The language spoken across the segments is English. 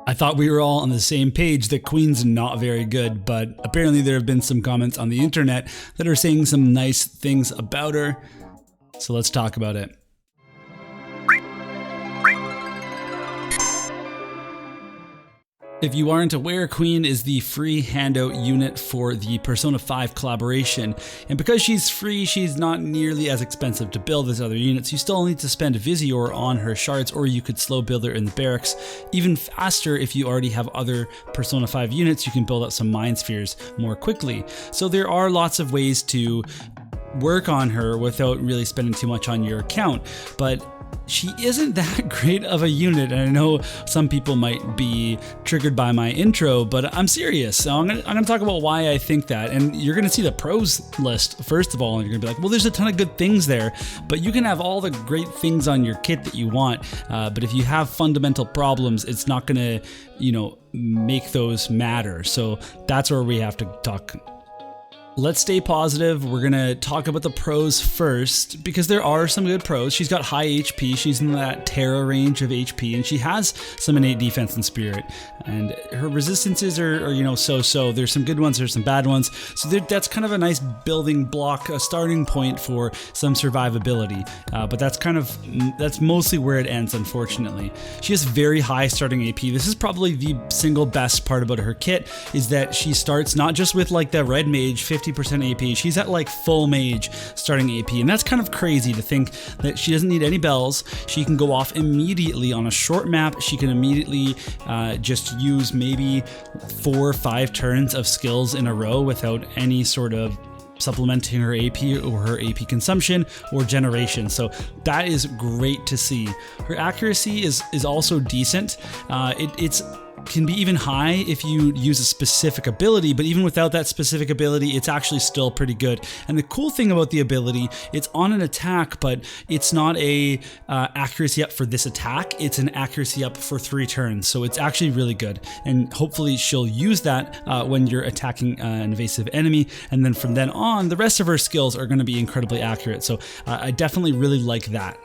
I thought we were all on the same page that Queen's not very good, but apparently there have been some comments on the internet that are saying some nice things about her. So let's talk about it. If you aren't aware, Queen is the free handout unit for the Persona 5 collaboration, and because she's free, she's not nearly as expensive to build as other units. You still need to spend Visiore on her shards, or you could slow build her in the barracks even faster. If you already have other Persona 5 units, you can build up some Mind Spheres more quickly. So there are lots of ways to work on her without really spending too much on your account, but she isn't that great of a unit, and I know some people might be triggered by my intro, but I'm serious. So I'm gonna talk about why I think that, and you're gonna see the pros list first of all, and you're gonna be like, well, there's a ton of good things there, but you can have all the great things on your kit that you want, but if you have fundamental problems, it's not gonna, make those matter. So that's where we have to talk. Let's stay positive. We're gonna talk about the pros first, because there are some good pros. She's got high HP, she's in that Terra range of HP, and she has some innate defense and spirit. And her resistances are so-so. There's some good ones, there's some bad ones. So that's kind of a nice building block, a starting point for some survivability. But that's mostly where it ends, unfortunately. She has very high starting AP. This is probably the single best part about her kit, is that she starts not just with like the red mage 50% AP, she's at like full mage starting AP, and that's kind of crazy to think that she doesn't need any bells. She can go off immediately on a short map. She can immediately just use maybe 4 or 5 turns of skills in a row without any sort of supplementing her AP or her AP consumption or generation. So that is great to see. Her accuracy is also decent. It's can be even high if you use a specific ability, but even without that specific ability, it's actually still pretty good. And the cool thing about the ability, it's on an attack, but it's not a accuracy up for this attack, it's an accuracy up for 3 turns. So it's actually really good, and hopefully she'll use that when you're attacking an evasive enemy, and then from then on, the rest of her skills are going to be incredibly accurate. So I definitely really like that.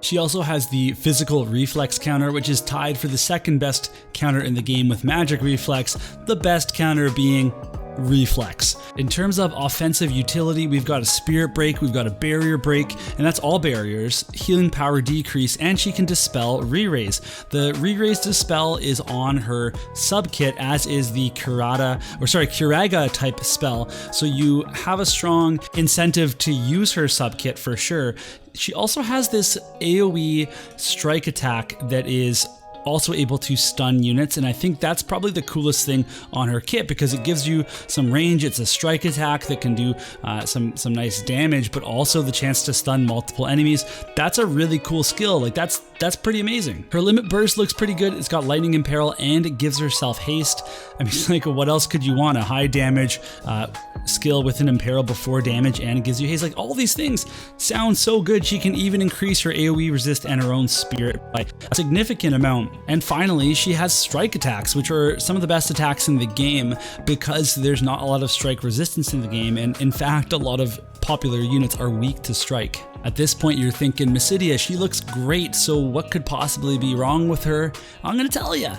She also has the physical reflex counter, which is tied for the second best counter in the game with magic reflex, the best counter being reflex. In terms of offensive utility, we've got a spirit break, we've got a barrier break, and that's all barriers, healing power decrease, and she can dispel re-raise. The re-raise dispel is on her sub kit, as is the Kiraga type spell, so you have a strong incentive to use her sub kit for sure. She also has this AoE strike attack that is also able to stun units, and I think that's probably the coolest thing on her kit, because it gives you some range. It's a strike attack that can do some nice damage, but also the chance to stun multiple enemies. That's a really cool skill. Like that's pretty amazing. Her limit burst looks pretty good. It's got lightning imperil, and it gives herself haste. I mean, like, what else could you want? A high damage skill with an imperil before damage, and it gives you haste. Like, all these things sound so good. She can even increase her AoE resist and her own spirit by a significant amount. And finally, she has strike attacks, which are some of the best attacks in the game, because there's not a lot of strike resistance in the game, and in fact, a lot of popular units are weak to strike. At this point, you're thinking, Mysidia, she looks great, so what could possibly be wrong with her? I'm gonna tell ya.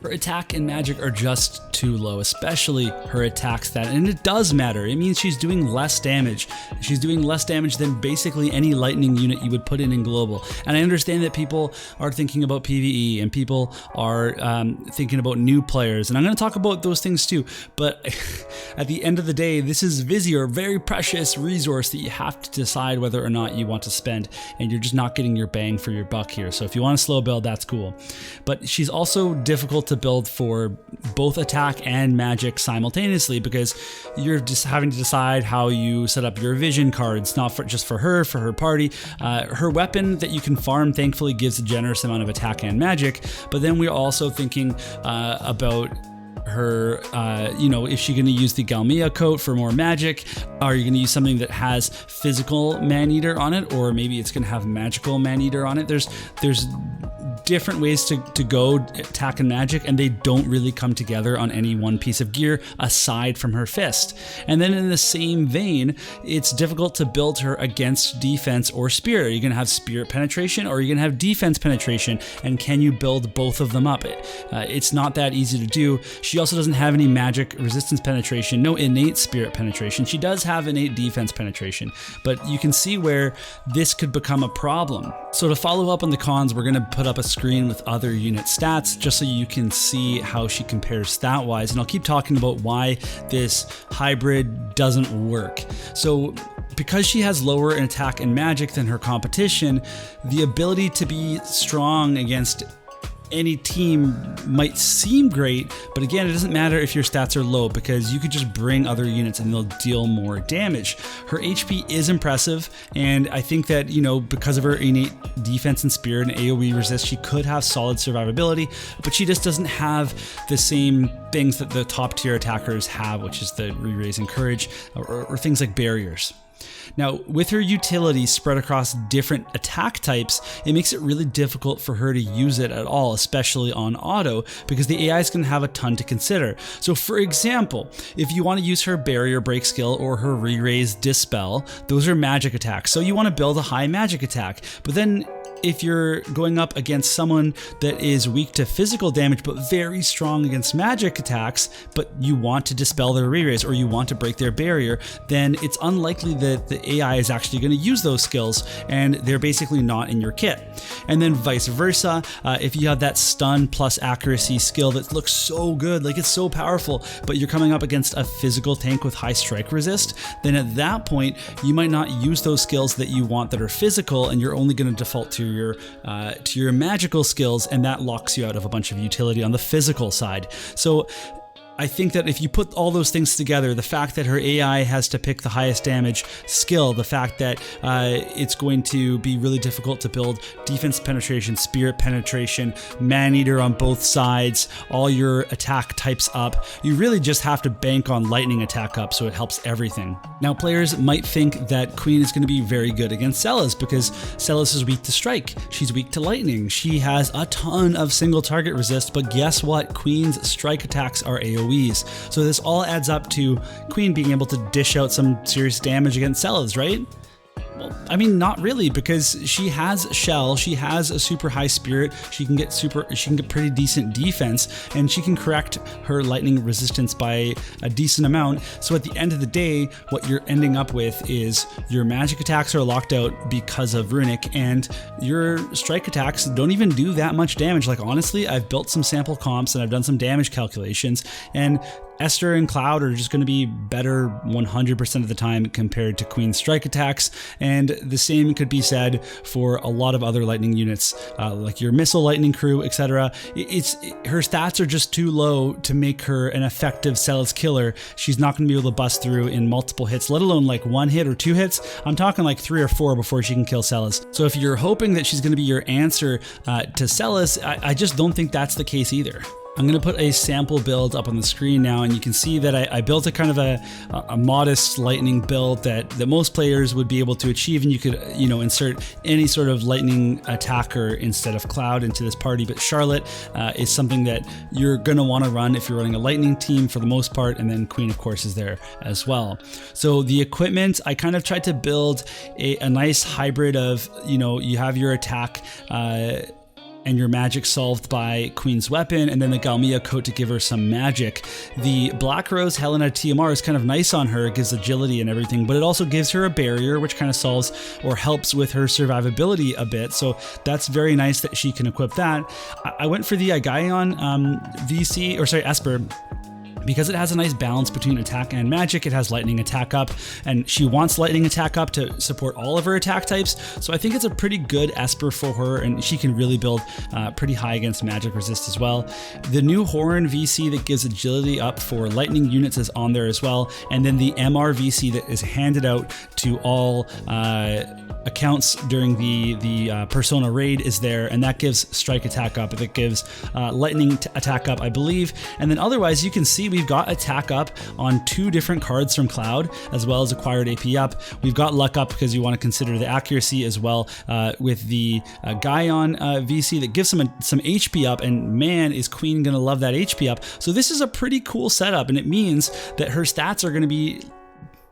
Her attack and magic are just too low, especially her attack stat, and it does matter. It means she's doing less damage. She's doing less damage than basically any lightning unit you would put in global. And I understand that people are thinking about PvE, and people are thinking about new players, and I'm going to talk about those things too, but at the end of the day, this is Visiore, a very precious resource that you have to decide whether or not you want to spend, and you're just not getting your bang for your buck here. So if you want to slow build, that's cool. But she's also difficult to build for both attack and magic simultaneously, because you're just having to decide how you set up your vision cards, not just for her party. Her weapon that you can farm thankfully gives a generous amount of attack and magic, but then we're also thinking about her, is she going to use the Galmia coat for more magic? Are you going to use something that has physical man-eater on it, or maybe it's going to have magical man-eater on it? There's different ways to go attack and magic, and they don't really come together on any one piece of gear aside from her fist. And then in the same vein, it's difficult to build her against defense or spirit. Are you going to have spirit penetration, or are you going to have defense penetration? And can you build both of them up? It's not that easy to do. She also doesn't have any magic resistance penetration, no innate spirit penetration. She does have innate defense penetration, but you can see where this could become a problem. So to follow up on the cons, we're going to put up a screen with other unit stats just so you can see how she compares stat-wise, and I'll keep talking about why this hybrid doesn't work. So because she has lower in attack and magic than her competition, the ability to be strong against any team might seem great, but again, it doesn't matter if your stats are low, because you could just bring other units and they'll deal more damage. Her HP is impressive, and I think that, you know, because of her innate defense and spirit and AoE resist, she could have solid survivability, but she just doesn't have the same things that the top tier attackers have, which is the re-raise and courage, or things like barriers. Now, with her utility spread across different attack types, it makes it really difficult for her to use it at all, especially on auto, because the AI is going to have a ton to consider. So for example, if you want to use her barrier break skill or her re-raise dispel, those are magic attacks. So you want to build a high magic attack, but then if you're going up against someone that is weak to physical damage but very strong against magic attacks, but you want to dispel their re-raise or you want to break their barrier, then it's unlikely that the AI is actually going to use those skills, and they're basically not in your kit. And then vice versa, if you have that stun plus accuracy skill that looks so good, like it's so powerful, but you're coming up against a physical tank with high strike resist, then at that point you might not use those skills that you want that are physical, and you're only going to default to your magical skills, and that locks you out of a bunch of utility on the physical side. So I think that if you put all those things together, the fact that her AI has to pick the highest damage skill, the fact that it's going to be really difficult to build defense penetration, spirit penetration, man-eater on both sides, all your attack types up, you really just have to bank on lightning attack up so it helps everything. Now, players might think that Queen is going to be very good against Celes because Celes is weak to strike, she's weak to lightning, she has a ton of single target resist, but guess what? Queen's strike attacks are AoE. So this all adds up to Queen being able to dish out some serious damage against Celes, right? Well, I mean, not really, because she has Shell, she has a super high spirit, she can get pretty decent defense, and she can correct her lightning resistance by a decent amount. So at the end of the day, what you're ending up with is your magic attacks are locked out because of Runic, and your strike attacks don't even do that much damage. Like, honestly, I've built some sample comps and I've done some damage calculations, and Esther and Cloud are just going to be better 100% of the time compared to Queen's strike attacks, and the same could be said for a lot of other lightning units, like your missile lightning crew, etc. Her stats are just too low to make her an effective Celes killer. She's not going to be able to bust through in multiple hits, let alone like one hit or two hits. I'm talking like 3 or 4 before she can kill Celes. So if you're hoping that she's going to be your answer to Celes, I just don't think that's the case either. I'm going to put a sample build up on the screen now, and you can see that I built a kind of a modest lightning build that most players would be able to achieve, and you could, you know, insert any sort of lightning attacker instead of Cloud into this party. But Charlotte is something that you're going to want to run if you're running a lightning team for the most part, and then Queen, of course, is there as well. So the equipment, I kind of tried to build a nice hybrid of, you know, you have your attack and your magic solved by Queen's weapon, and then the Galmia coat to give her some magic. The Black Rose Helena TMR is kind of nice on her, it gives agility and everything, but it also gives her a barrier, which kind of solves or helps with her survivability a bit, so that's very nice that she can equip that. I went for the Agaion Esper, because it has a nice balance between attack and magic. It has lightning attack up, and she wants lightning attack up to support all of her attack types. So I think it's a pretty good Esper for her, and she can really build pretty high against magic resist as well. The new Horn VC that gives agility up for lightning units is on there as well. And then the MR VC that is handed out to all accounts during the Persona raid is there, and that gives strike attack up. That gives lightning attack up, I believe. And then otherwise, you can see we've got attack up on 2 different cards from Cloud, as well as acquired AP up. We've got luck up because you want to consider the accuracy as well with the Guion VC that gives some HP up, and man, is Queen going to love that HP up. So this is a pretty cool setup, and it means that her stats are going to be,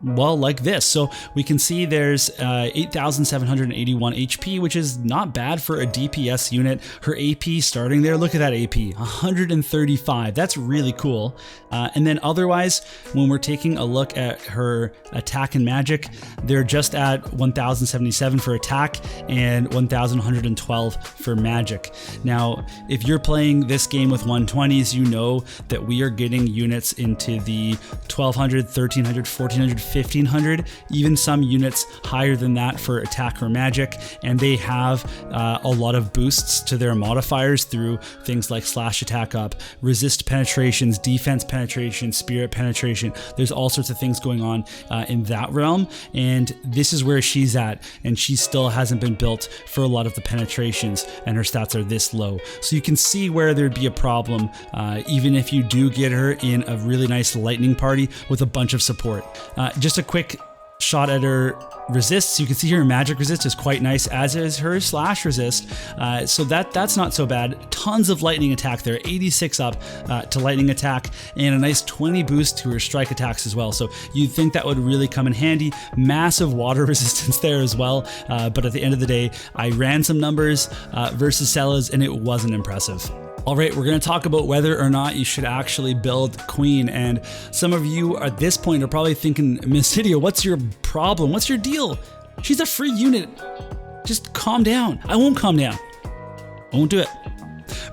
well, like this. So we can see there's 8,781 HP, which is not bad for a DPS unit. Her AP starting there, look at that AP, 135. That's really cool. And then otherwise, when we're taking a look at her attack and magic, they're just at 1,077 for attack and 1,112 for magic. Now, if you're playing this game with 120s, you know that we are getting units into the 1,200, 1,300, 1,400, 1,500, even some units higher than that for attack or magic, and they have a lot of boosts to their modifiers through things like slash attack up, resist penetrations, defense penetration, spirit penetration. There's all sorts of things going on in that realm, and this is where she's at, and she still hasn't been built for a lot of the penetrations, and her stats are this low. So you can see where there'd be a problem even if you do get her in a really nice lightning party with a bunch of support. Just a quick shot at her resists. You can see her magic resist is quite nice, as is her slash resist. So that's not so bad. Tons of lightning attack there, 86 up to lightning attack, and a nice 20 boost to her strike attacks as well. So you'd think that would really come in handy. Massive water resistance there as well. But at the end of the day, I ran some numbers versus Celes, and it wasn't impressive. All right, we're going to talk about whether or not you should actually build Queen, and some of you at this point are probably thinking, Mysidia, what's your problem? What's your deal? She's a free unit. Just calm down. I won't calm down. I won't do it.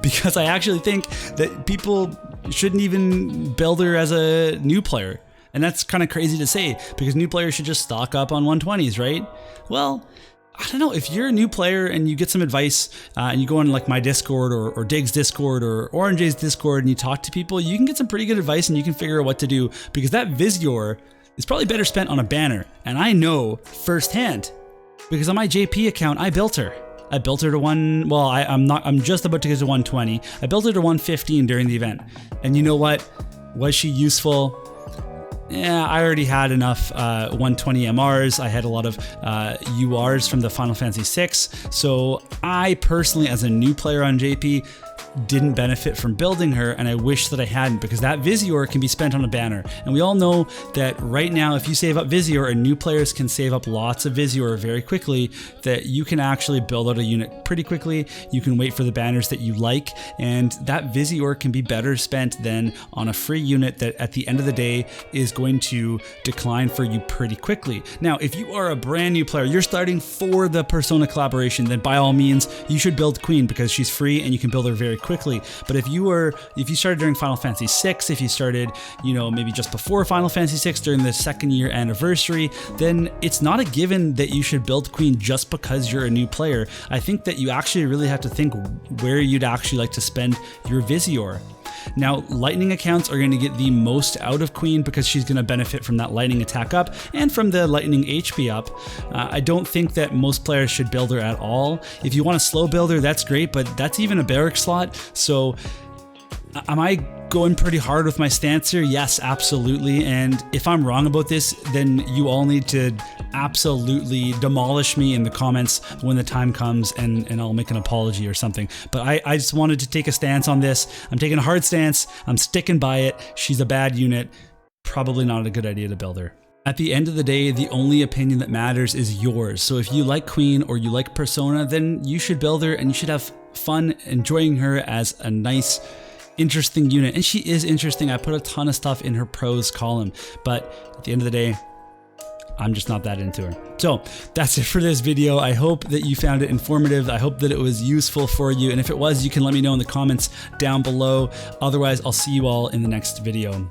Because I actually think that people shouldn't even build her as a new player. And that's kind of crazy to say, because new players should just stock up on 120s, right? Well, I don't know, if you're a new player and you get some advice and you go on like my Discord or Dig's Discord or Orange's Discord and you talk to people, you can get some pretty good advice and you can figure out what to do, because that Visiore is probably better spent on a banner. And I know firsthand, because on my JP account, I built her. I built her to I'm just about to get to 120. I built her to 115 during the event. And you know what? Was she useful? Yeah, I already had enough 120 MRs. I had a lot of URs from the Final Fantasy VI. So I personally, as a new player on JP, didn't benefit from building her, and I wish that I hadn't, because that Visiore can be spent on a banner. And we all know that right now, if you save up Visiore, and new players can save up lots of Visiore very quickly, that you can actually build out a unit pretty quickly. You can wait for the banners that you like, and that Visiore can be better spent than on a free unit that at the end of the day is going to decline for you pretty quickly. Now, if you are a brand new player, you're starting for the Persona collaboration, then by all means, you should build Queen, because she's free and you can build her very quickly. But if you started during Final Fantasy VI, if you started, maybe just before Final Fantasy VI during the 2nd year anniversary, then it's not a given that you should build Queen just because you're a new player. I think that you actually really have to think where you'd actually like to spend your Visiore. Now, lightning accounts are going to get the most out of Queen because she's going to benefit from that lightning attack up and from the lightning HP up. I don't think that most players should build her at all. If you want to slow build her, that's great, but that's even a barrack slot. So am I going pretty hard with my stance here? Yes, absolutely. And if I'm wrong about this, then you all need to absolutely demolish me in the comments when the time comes, and I'll make an apology or something. But I just wanted to take a stance on this. I'm taking a hard stance. I'm sticking by it. She's a bad unit. Probably not a good idea to build her. At the end of the day, the only opinion that matters is yours. So if you like Queen or you like Persona, then you should build her and you should have fun enjoying her as a nice, interesting unit. And she is interesting. I put a ton of stuff in her pros column, but at the end of the day, I'm just not that into her. So that's it for this video. I hope that you found it informative. I hope that it was useful for you. And if it was, you can let me know in the comments down below. Otherwise, I'll see you all in the next video.